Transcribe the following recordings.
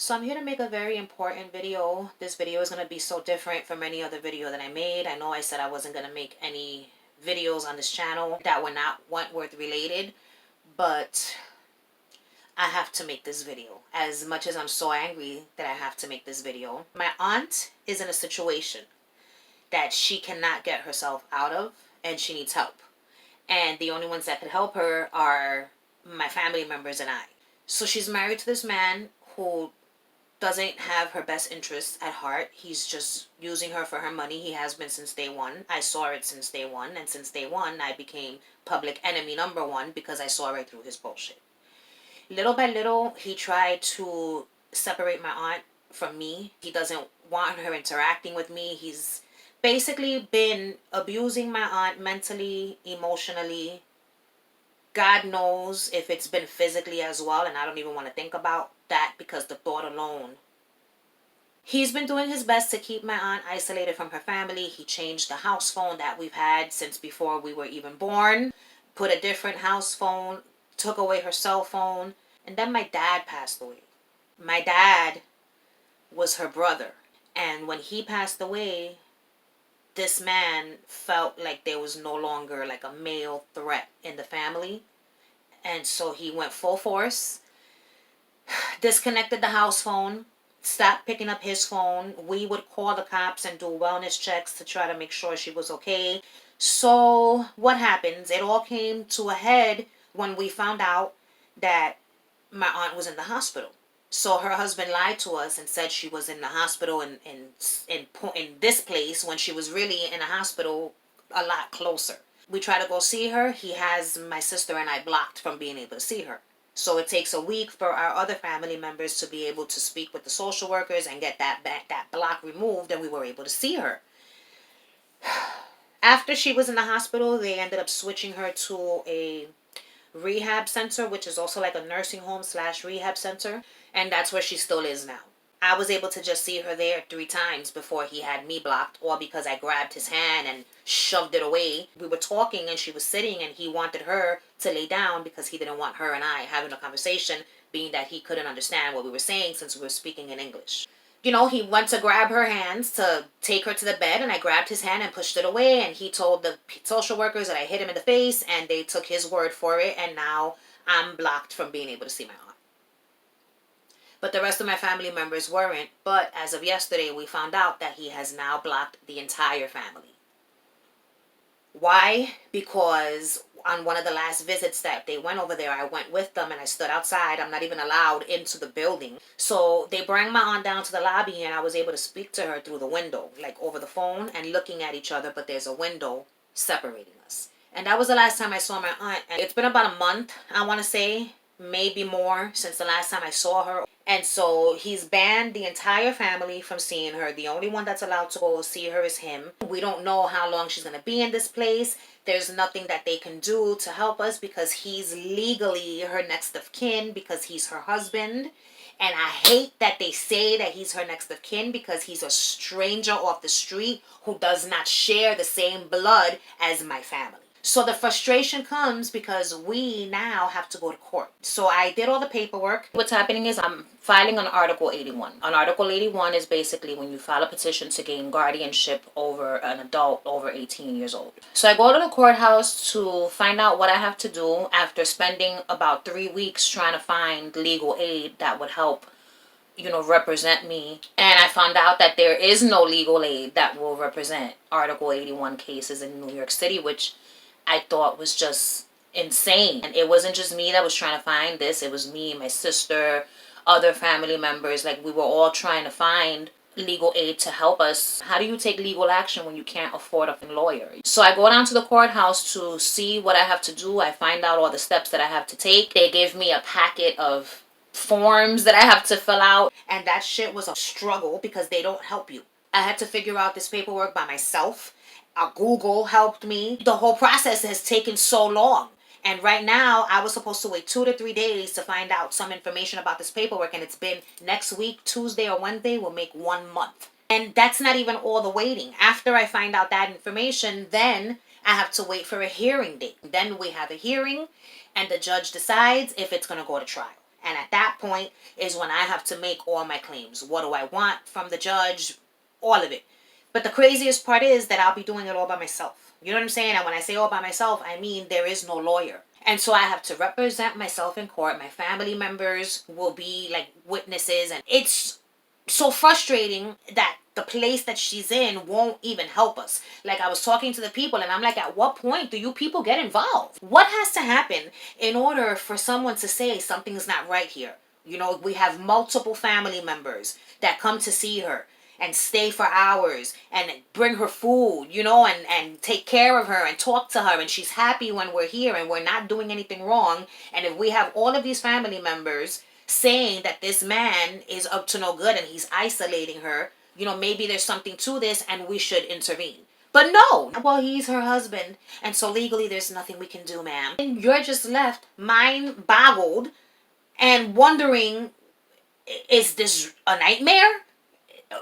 So I'm here to make a very important video. This video is going to be so different from any other video that I made. I know I said I wasn't going to make any videos on this channel that were not Wentworth related, but I have to make this video. As much as I'm so angry that I have to make this video. My aunt is in a situation that she cannot get herself out of and she needs help. And the only ones that could help her are my family members and I. So she's married to this man who doesn't have her best interests at heart. He's just using her for her money. He has been since day one. I saw it since day one. And since day one, I became public enemy number one because I saw right through his bullshit. Little by little, he tried to separate my aunt from me. He doesn't want her interacting with me. He's basically been abusing my aunt mentally, emotionally. God knows if it's been physically as well, and I don't even want to think about that because the thought alone. He's been doing his best to keep my aunt isolated from her family. He changed the house phone that we've had since before we were even born, put a different house phone, took away her cell phone, and then my dad passed away. My dad was her brother, and when he passed away, this man felt like there was no longer like a male threat in the family. And so he went full force, disconnected the house phone, stopped picking up his phone. We would call the cops and do wellness checks to try to make sure she was okay. So what happens? It all came to a head when we found out that my aunt was in the hospital. So her husband lied to us and said she was in the hospital in this place when she was really in a hospital a lot closer. We try to go see her. He has my sister and I blocked from being able to see her. So it takes a week for our other family members to be able to speak with the social workers and get that block removed, and we were able to see her. After she was in the hospital, they ended up switching her to a rehab center, which is also like a nursing home / rehab center. And that's where she still is now. I was able to just see her there 3 times before he had me blocked, or because I grabbed his hand and shoved it away. We were talking and she was sitting and he wanted her to lay down because he didn't want her and I having a conversation, being that he couldn't understand what we were saying since we were speaking in English. You know, he went to grab her hands to take her to the bed, and I grabbed his hand and pushed it away, and he told the social workers that I hit him in the face, and they took his word for it, and now I'm blocked from being able to see my aunt. But the rest of my family members weren't, but as of yesterday, we found out that he has now blocked the entire family. Why? Because on one of the last visits that they went over there, I went with them and I stood outside. I'm not even allowed into the building. So they bring my aunt down to the lobby and I was able to speak to her through the window, like over the phone and looking at each other, but there's a window separating us. And that was the last time I saw my aunt. And it's been about a month, I want to say, maybe more, since the last time I saw her. And so he's banned the entire family from seeing her. The only one that's allowed to go see her is him. We don't know how long she's going to be in this place. There's nothing that they can do to help us because he's legally her next of kin because he's her husband. And I hate that they say that he's her next of kin because he's a stranger off the street who does not share the same blood as my family. So the frustration comes because we now have to go to court. So I did all the paperwork. What's happening is I'm filing on Article 81. On Article 81 is basically when you file a petition to gain guardianship over an adult over 18 years old. So I go to the courthouse to find out what I have to do after spending about 3 weeks trying to find legal aid that would help, represent me. And I found out that there is no legal aid that will represent Article 81 cases in New York City, which I thought was just insane. And it wasn't just me that was trying to find this. It was me, my sister, other family members. Like, we were all trying to find legal aid to help us. How do you take legal action when you can't afford a lawyer? So I go down to the courthouse to see what I have to do. I find out all the steps that I have to take. They give me a packet of forms that I have to fill out. And that shit was a struggle because they don't help you. I had to figure out this paperwork by myself. Google helped me. The whole process has taken so long. And right now, I was supposed to wait 2 to 3 days to find out some information about this paperwork. And it's been next week, Tuesday or Wednesday, will make 1 month. And that's not even all the waiting. After I find out that information, then I have to wait for a hearing date. Then we have a hearing and the judge decides if it's going to go to trial. And at that point is when I have to make all my claims. What do I want from the judge? All of it. But the craziest part is that I'll be doing it all by myself. You know what I'm saying? And when I say all by myself, I mean there is no lawyer. And so I have to represent myself in court. My family members will be like witnesses. And it's so frustrating that the place that she's in won't even help us. Like I was talking to the people and I'm like, at what point do you people get involved? What has to happen in order for someone to say something's not right here? You know, we have multiple family members that come to see her and stay for hours and bring her food, you know, and take care of her and talk to her, and she's happy when we're here and we're not doing anything wrong. And if we have all of these family members saying that this man is up to no good and he's isolating her, you know, maybe there's something to this and we should intervene. But no, well, he's her husband, and so legally there's nothing we can do, ma'am. And you're just left mind boggled and wondering, is this a nightmare?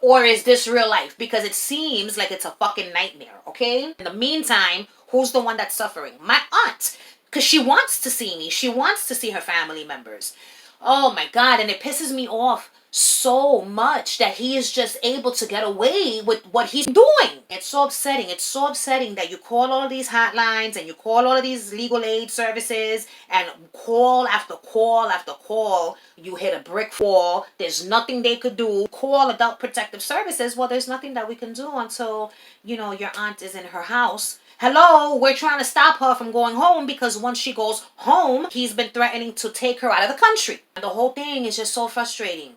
Or is this real life? Because it seems like it's a fucking nightmare, okay? In the meantime, who's the one that's suffering? My aunt. Because she wants to see me. She wants to see her family members. Oh my God. And it pisses me off so much that he is just able to get away with what he's doing. It's so upsetting. It's so upsetting that you call all of these hotlines and you call all of these legal aid services, and call after call after call, you hit a brick wall. There's nothing they could do. Call Adult Protective Services. Well, there's nothing that we can do until, you know, your aunt is in her house. Hello, we're trying to stop her from going home because once she goes home, he's been threatening to take her out of the country. And the whole thing is just so frustrating.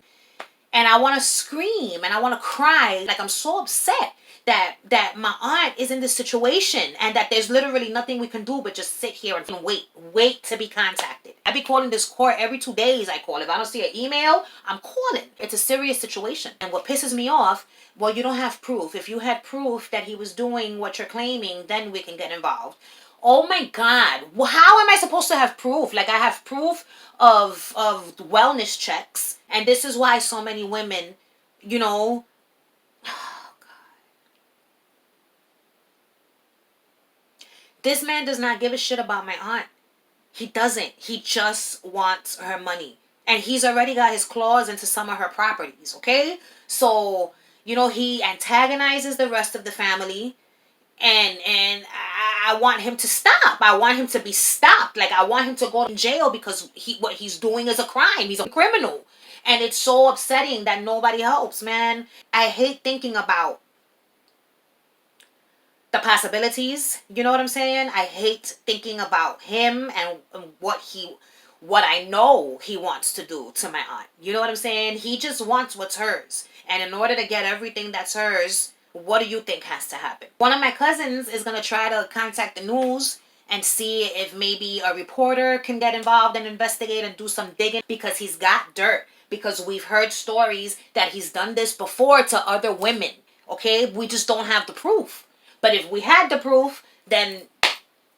And I want to scream and I want to cry. Like, I'm so upset that my aunt is in this situation and that there's literally nothing we can do but just sit here and wait to be contacted. I be calling this court every 2 days. I call. If I don't see an email, I'm calling. It's a serious situation. And what pisses me off, well, you don't have proof. If you had proof that he was doing what you're claiming, then we can get involved. Oh my God. Well, how am I supposed to have proof? Like, I have proof of wellness checks. And this is why so many women, you know, oh God. This man does not give a shit about my aunt. He doesn't. He just wants her money. And he's already got his claws into some of her properties, okay? So, you know, he antagonizes the rest of the family. And I want him to stop. I want him to be stopped. Like, I want him to go to jail because what he's doing is a crime. He's a criminal. And it's so upsetting that nobody helps, man. I hate thinking about the possibilities. You know what I'm saying? I hate thinking about him and what I know he wants to do to my aunt. You know what I'm saying? He just wants what's hers. And in order to get everything that's hers, what do you think has to happen? One of my cousins is going to try to contact the news and see if maybe a reporter can get involved and investigate and do some digging, because he's got dirt. Because we've heard stories that he's done this before to other women. Okay? We just don't have the proof. But if we had the proof, then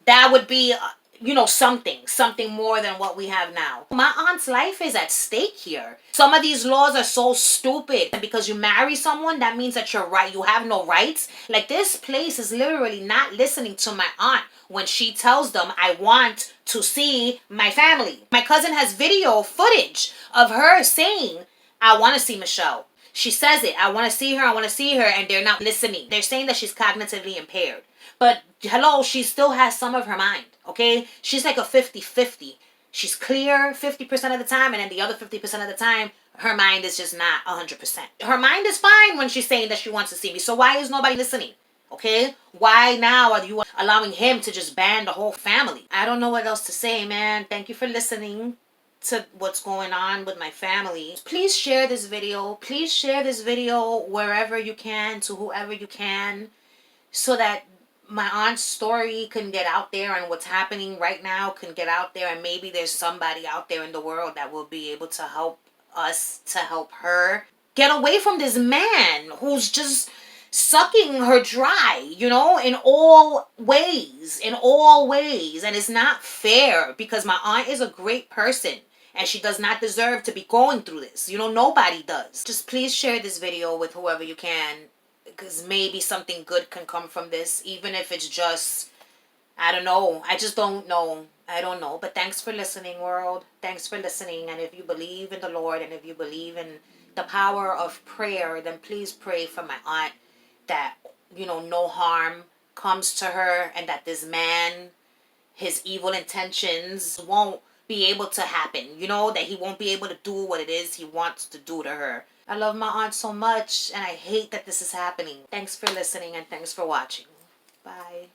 that would be, you know, something more than what we have now. My aunt's life is at stake here. Some of these laws are so stupid. And because you marry someone, that means that you're right. You have no rights. Like, this place is literally not listening to my aunt when she tells them, I want to see my family. My cousin has video footage of her saying, I want to see Michelle. She says it. I want to see her. I want to see her. And they're not listening. They're saying that she's cognitively impaired. But hello, she still has some of her mind. Okay? She's like a 50-50. She's clear 50% of the time. And then the other 50% of the time, her mind is just not 100%. Her mind is fine when she's saying that she wants to see me. So why is nobody listening? Okay? Why now are you allowing him to just ban the whole family? I don't know what else to say, man. Thank you for listening to what's going on with my family. Please share this video. Please share this video wherever you can, to whoever you can, so that my aunt's story can get out there and what's happening right now can get out there, and maybe there's somebody out there in the world that will be able to help us, to help her get away from this man who's just sucking her dry, you know, in all ways. And it's not fair, because my aunt is a great person. And she does not deserve to be going through this. You know, nobody does. Just please share this video with whoever you can, because maybe something good can come from this. Even if it's just, I don't know. I just don't know. I don't know. But thanks for listening, world. Thanks for listening. And if you believe in the Lord and if you believe in the power of prayer, then please pray for my aunt that, no harm comes to her and that this man, his evil intentions won't be able to happen. That he won't be able to do what it is he wants to do to her. I love my aunt so much and I hate that this is happening. Thanks for listening and thanks for watching. Bye.